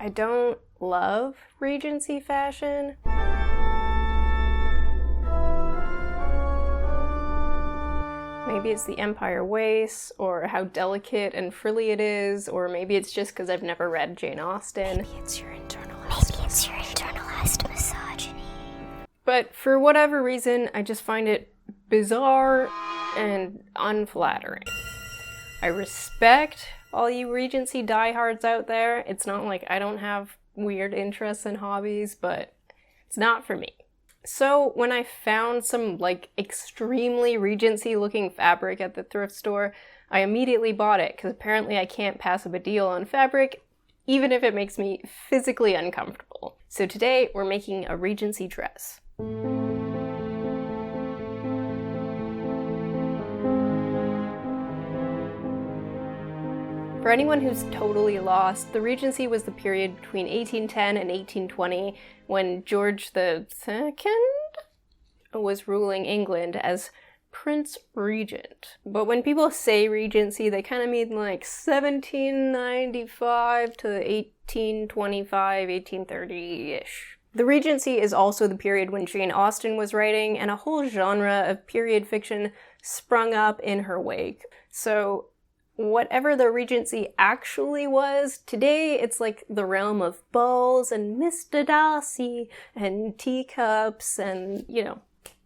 I don't love Regency fashion. Maybe it's the empire waist, or how delicate and frilly it is, or maybe it's just because I've never read Jane Austen. Maybe it's your internalized misogyny. But for whatever reason, I just find it bizarre and unflattering. I respect all you Regency diehards out there. It's not like I don't have weird interests and hobbies, but it's not for me. So when I found some extremely Regency looking fabric at the thrift store, I immediately bought it because apparently I can't pass up a deal on fabric, even if it makes me physically uncomfortable. So today we're making a Regency dress. For anyone who's totally lost, the Regency was the period between 1810 and 1820 when George II was ruling England as Prince Regent. But when people say Regency, they kind of mean 1795 to 1825, 1830-ish. The Regency is also the period when Jane Austen was writing, and a whole genre of period fiction sprung up in her wake. So whatever the Regency actually was, today it's the realm of balls and Mr. Darcy and teacups and,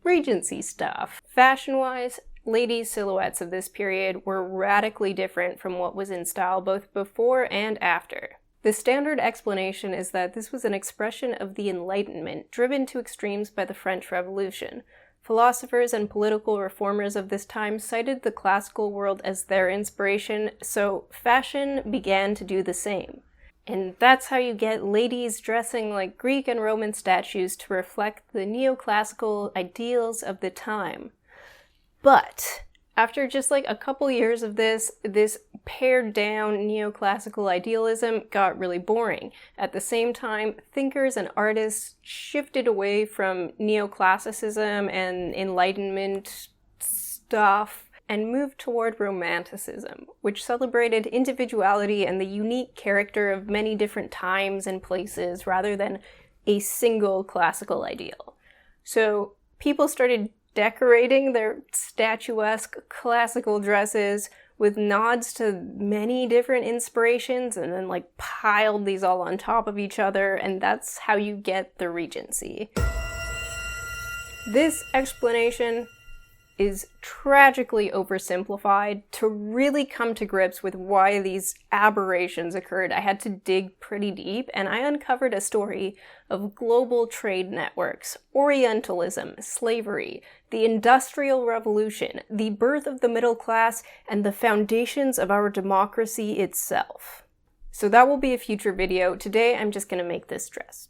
Regency stuff. Fashion-wise, ladies' silhouettes of this period were radically different from what was in style both before and after. The standard explanation is that this was an expression of the Enlightenment, driven to extremes by the French Revolution. Philosophers and political reformers of this time cited the classical world as their inspiration, so fashion began to do the same. And that's how you get ladies dressing like Greek and Roman statues to reflect the neoclassical ideals of the time. But after just a couple years of this pared down neoclassical idealism got really boring. At the same time, thinkers and artists shifted away from neoclassicism and Enlightenment stuff and moved toward Romanticism, which celebrated individuality and the unique character of many different times and places rather than a single classical ideal. So people started decorating their statuesque classical dresses with nods to many different inspirations and then piled these all on top of each other, and that's how you get the Regency. This explanation is tragically oversimplified. To really come to grips with why these aberrations occurred, I had to dig pretty deep, and I uncovered a story of global trade networks, Orientalism, slavery, the Industrial Revolution, the birth of the middle class, and the foundations of our democracy itself. So that will be a future video. Today I'm just gonna make this dress.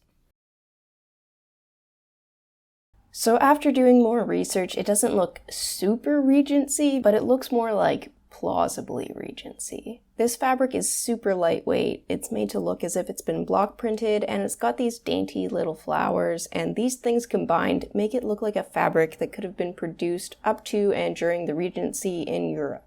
So after doing more research, it doesn't look super Regency, but it looks more like plausibly Regency. This fabric is super lightweight, it's made to look as if it's been block printed, and it's got these dainty little flowers, and these things combined make it look like a fabric that could have been produced up to and during the Regency in Europe.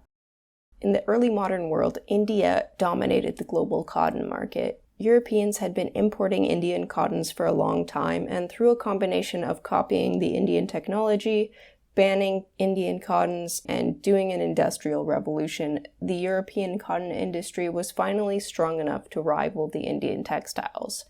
In the early modern world, India dominated the global cotton market. Europeans had been importing Indian cottons for a long time, and through a combination of copying the Indian technology, banning Indian cottons, and doing an industrial revolution, the European cotton industry was finally strong enough to rival the Indian textiles.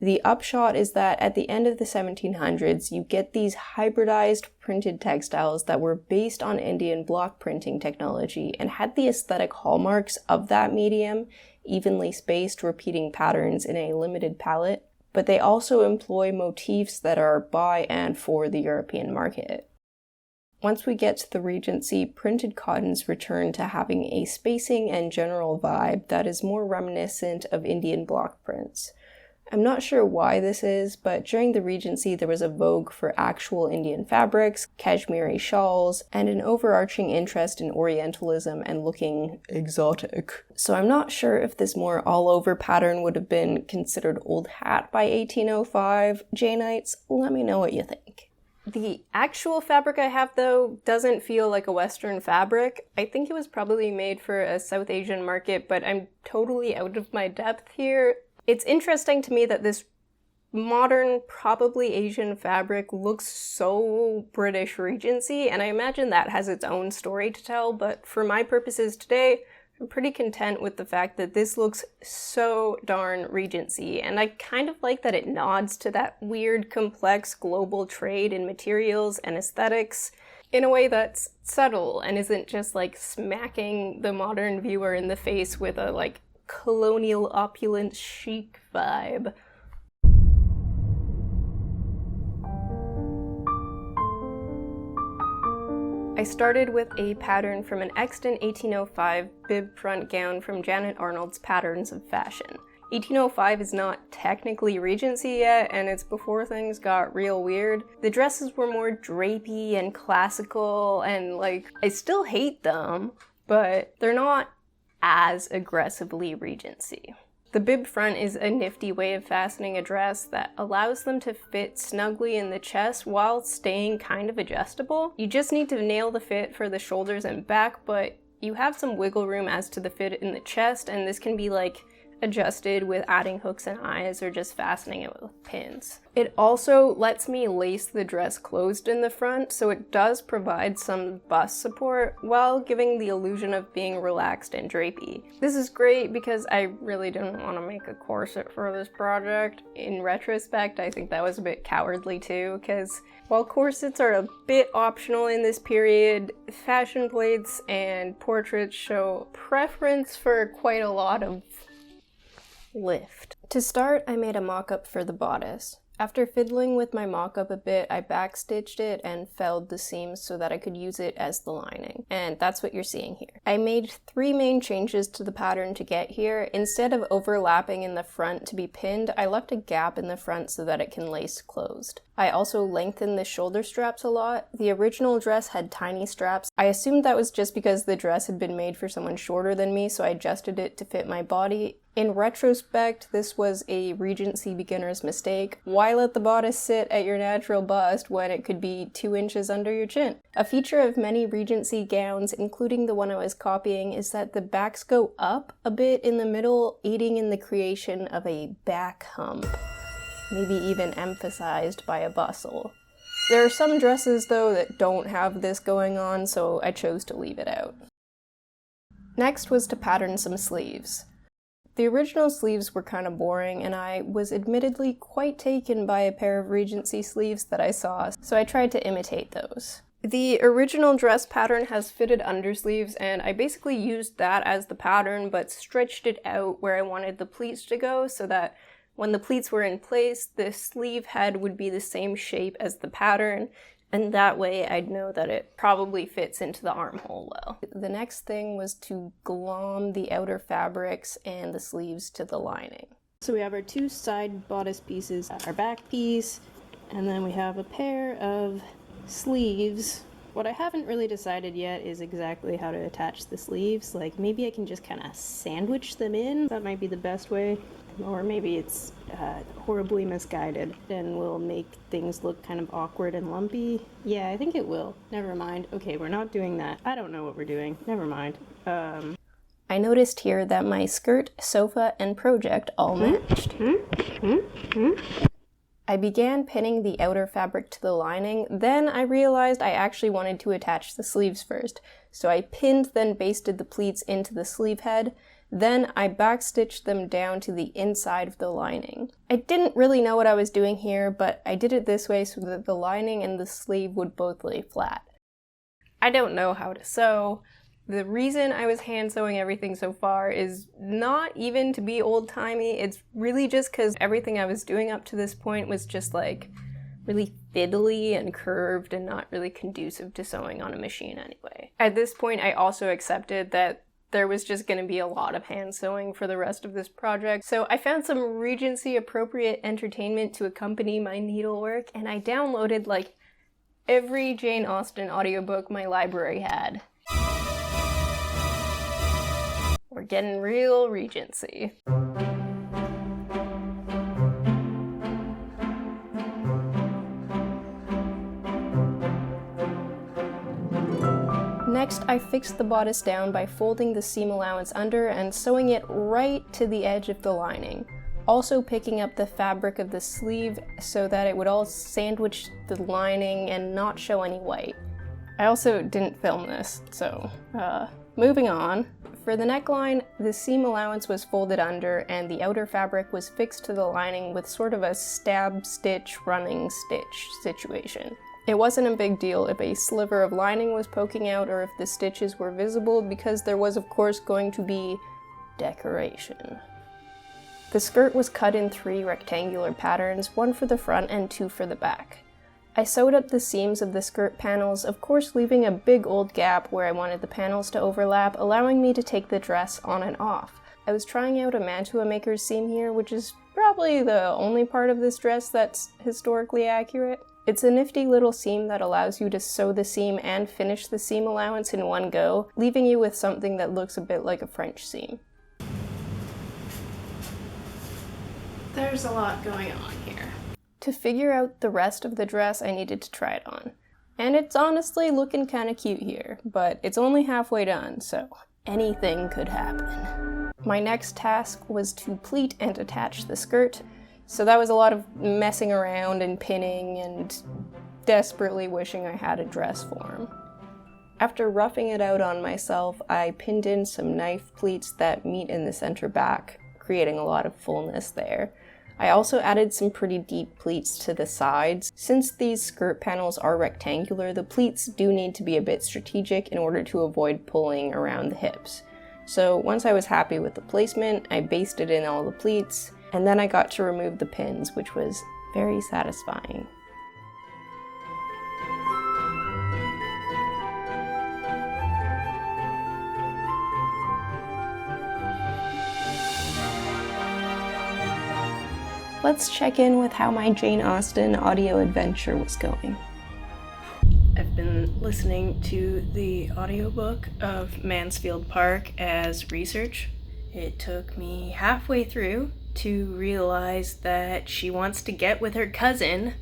The upshot is that at the end of the 1700s, you get these hybridized printed textiles that were based on Indian block printing technology and had the aesthetic hallmarks of that medium, evenly spaced, repeating patterns in a limited palette, but they also employ motifs that are by and for the European market. Once we get to the Regency, printed cottons return to having a spacing and general vibe that is more reminiscent of Indian block prints. I'm not sure why this is, but during the Regency there was a vogue for actual Indian fabrics, Kashmiri shawls, and an overarching interest in Orientalism and looking exotic. So I'm not sure if this more all-over pattern would have been considered old hat by 1805. Janeites, let me know what you think. The actual fabric I have, though, doesn't feel like a Western fabric. I think it was probably made for a South Asian market, but I'm totally out of my depth here. It's interesting to me that this modern, probably Asian fabric looks so British Regency, and I imagine that has its own story to tell, but for my purposes today, I'm pretty content with the fact that this looks so darn Regency, and I kind of like that it nods to that weird, complex global trade in materials and aesthetics in a way that's subtle and isn't just like smacking the modern viewer in the face with a like colonial opulence chic vibe. I started with a pattern from an Exton 1805 bib front gown from Janet Arnold's Patterns of Fashion. 1805 is not technically Regency yet, and it's before things got real weird. The dresses were more drapey and classical, and like, I still hate them, but they're not as aggressively Regency. The bib front is a nifty way of fastening a dress that allows them to fit snugly in the chest while staying kind of adjustable. You just need to nail the fit for the shoulders and back, but you have some wiggle room as to the fit in the chest, and this can be like adjusted with adding hooks and eyes or just fastening it with pins. It also lets me lace the dress closed in the front, so it does provide some bust support while giving the illusion of being relaxed and drapey. This is great because I really didn't want to make a corset for this project. In retrospect, I think that was a bit cowardly too, because while corsets are a bit optional in this period, fashion plates and portraits show preference for quite a lot of lift. To start, I made a mock-up for the bodice. After fiddling with my mock-up a bit, I backstitched it and felled the seams so that I could use it as the lining. And that's what you're seeing here. I made 3 main changes to the pattern to get here. Instead of overlapping in the front to be pinned, I left a gap in the front so that it can lace closed. I also lengthened the shoulder straps a lot. The original dress had tiny straps. I assumed that was just because the dress had been made for someone shorter than me, so I adjusted it to fit my body. In retrospect, this was a Regency beginner's mistake. Why let the bodice sit at your natural bust when it could be 2 inches under your chin? A feature of many Regency gowns, including the one I was copying, is that the backs go up a bit in the middle, aiding in the creation of a back hump, maybe even emphasized by a bustle. There are some dresses, though, that don't have this going on, so I chose to leave it out. Next was to pattern some sleeves. The original sleeves were kind of boring, and I was admittedly quite taken by a pair of Regency sleeves that I saw, so I tried to imitate those. The original dress pattern has fitted undersleeves, and I basically used that as the pattern, but stretched it out where I wanted the pleats to go so that when the pleats were in place, the sleeve head would be the same shape as the pattern, and that way I'd know that it probably fits into the armhole well. The next thing was to glom the outer fabrics and the sleeves to the lining. So we have our 2 side bodice pieces, our back piece, and then we have a pair of sleeves. What I haven't really decided yet is exactly how to attach the sleeves. Like, maybe I can just kind of sandwich them in. That might be the best way. Or maybe it's horribly misguided and will make things look kind of awkward and lumpy. Yeah, I think it will. Never mind. Okay, we're not doing that. I don't know what we're doing. Never mind. I noticed here that my skirt, sofa, and project all matched. I began pinning the outer fabric to the lining, then I realized I actually wanted to attach the sleeves first. So I pinned, then basted the pleats into the sleeve head. Then I backstitched them down to the inside of the lining. I didn't really know what I was doing here, but I did it this way so that the lining and the sleeve would both lay flat. I don't know how to sew. The reason I was hand sewing everything so far is not even to be old-timey, it's really just because everything I was doing up to this point was just like really fiddly and curved and not really conducive to sewing on a machine anyway. At this point, I also accepted that there was just going to be a lot of hand sewing for the rest of this project, so I found some Regency appropriate entertainment to accompany my needlework, and I downloaded like every Jane Austen audiobook my library had. We're getting real Regency. Next, I fixed the bodice down by folding the seam allowance under and sewing it right to the edge of the lining. Also picking up the fabric of the sleeve so that it would all sandwich the lining and not show any white. I also didn't film this, so moving on. For the neckline, the seam allowance was folded under and the outer fabric was fixed to the lining with sort of a stab stitch running stitch situation. It wasn't a big deal if a sliver of lining was poking out or if the stitches were visible, because there was of course going to be decoration. The skirt was cut in 3 rectangular patterns, 1 for the front and 2 for the back. I sewed up the seams of the skirt panels, of course leaving a big old gap where I wanted the panels to overlap, allowing me to take the dress on and off. I was trying out a mantua maker's seam here, which is probably the only part of this dress that's historically accurate. It's a nifty little seam that allows you to sew the seam and finish the seam allowance in one go, leaving you with something that looks a bit like a French seam. There's a lot going on here. To figure out the rest of the dress, I needed to try it on. And it's honestly looking kinda cute here, but it's only halfway done, so anything could happen. My next task was to pleat and attach the skirt, so that was a lot of messing around and pinning and desperately wishing I had a dress form. After roughing it out on myself, I pinned in some knife pleats that meet in the center back, creating a lot of fullness there. I also added some pretty deep pleats to the sides. Since these skirt panels are rectangular, the pleats do need to be a bit strategic in order to avoid pulling around the hips. So once I was happy with the placement, I basted in all the pleats, and then I got to remove the pins, which was very satisfying. Let's check in with how my Jane Austen audio adventure was going. I've been listening to the audiobook of Mansfield Park as research. It took me halfway through to realize that she wants to get with her cousin.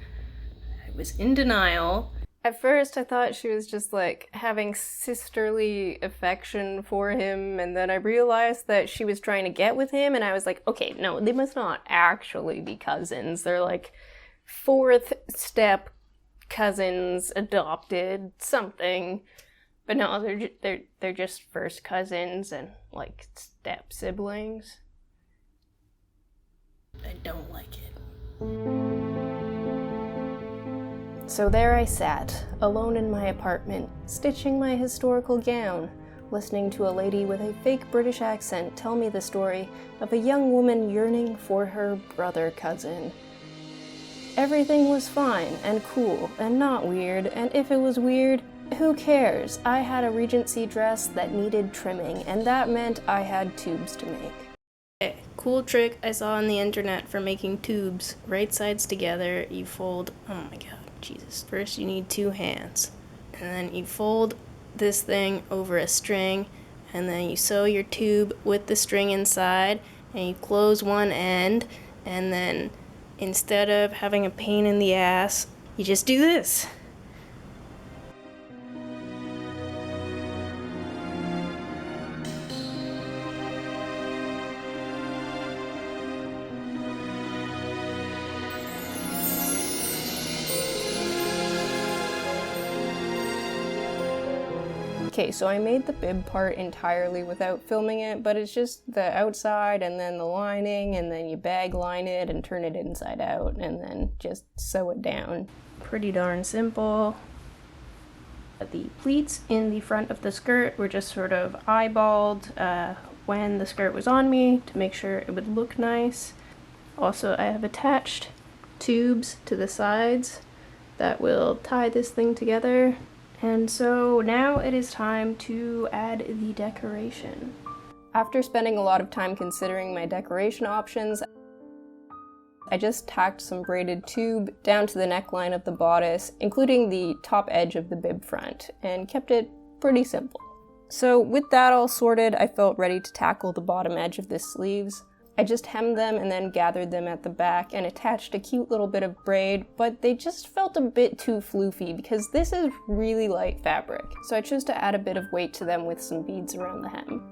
I was in denial. At first I thought she was just like having sisterly affection for him, and then I realized that she was trying to get with him, and I was like, okay, no, they must not actually be cousins. They're like 4th step cousins, adopted, something. But no, they're just first cousins and like step siblings. I don't like it. So there I sat, alone in my apartment, stitching my historical gown, listening to a lady with a fake British accent tell me the story of a young woman yearning for her brother cousin. Everything was fine and cool and not weird, and if it was weird, who cares? I had a Regency dress that needed trimming, and that meant I had tubes to make. Okay, cool trick I saw on the internet for making tubes. Right sides together, you fold, oh my god, Jesus. First you need 2 hands, and then you fold this thing over a string, and then you sew your tube with the string inside, and you close one end, and then instead of having a pain in the ass, you just do this. Okay, so I made the bib part entirely without filming it, but it's just the outside and then the lining, and then you bag line it and turn it inside out, and then just sew it down. Pretty darn simple. The pleats in the front of the skirt were just sort of eyeballed when the skirt was on me to make sure it would look nice. Also, I have attached tubes to the sides that will tie this thing together. And so now it is time to add the decoration. After spending a lot of time considering my decoration options, I just tacked some braided tube down to the neckline of the bodice, including the top edge of the bib front, and kept it pretty simple. So with that all sorted, I felt ready to tackle the bottom edge of the sleeves. I just hemmed them and then gathered them at the back and attached a cute little bit of braid, but they just felt a bit too floofy because this is really light fabric. So I chose to add a bit of weight to them with some beads around the hem.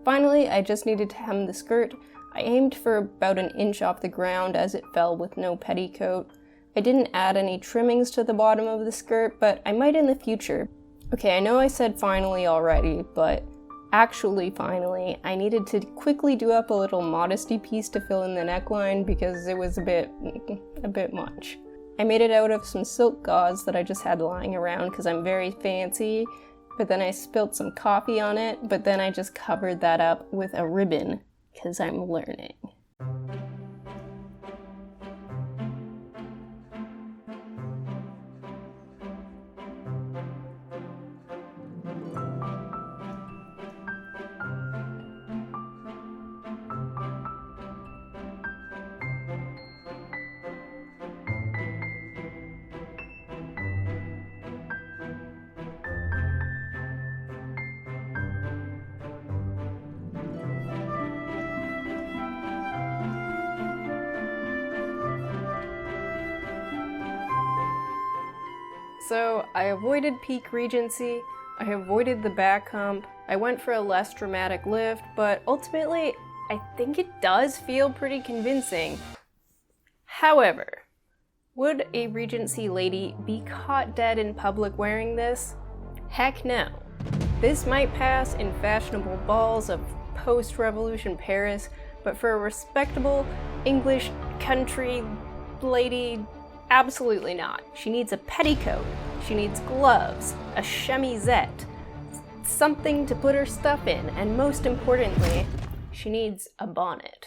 Finally, I just needed to hem the skirt. I aimed for about an inch off the ground as it fell with no petticoat. I didn't add any trimmings to the bottom of the skirt, but I might in the future. Okay, I know I said finally already, but actually finally, I needed to quickly do up a little modesty piece to fill in the neckline because it was a bit much. I made it out of some silk gauze that I just had lying around because I'm very fancy, but then I spilled some coffee on it, but then I just covered that up with a ribbon because I'm learning. So I avoided peak regency, I avoided the back hump, I went for a less dramatic lift, but ultimately I think it does feel pretty convincing. However, would a Regency lady be caught dead in public wearing this? Heck no. This might pass in fashionable balls of post-revolution Paris, but for a respectable English country lady, absolutely not. She needs a petticoat, she needs gloves, a chemisette, something to put her stuff in, and most importantly, she needs a bonnet.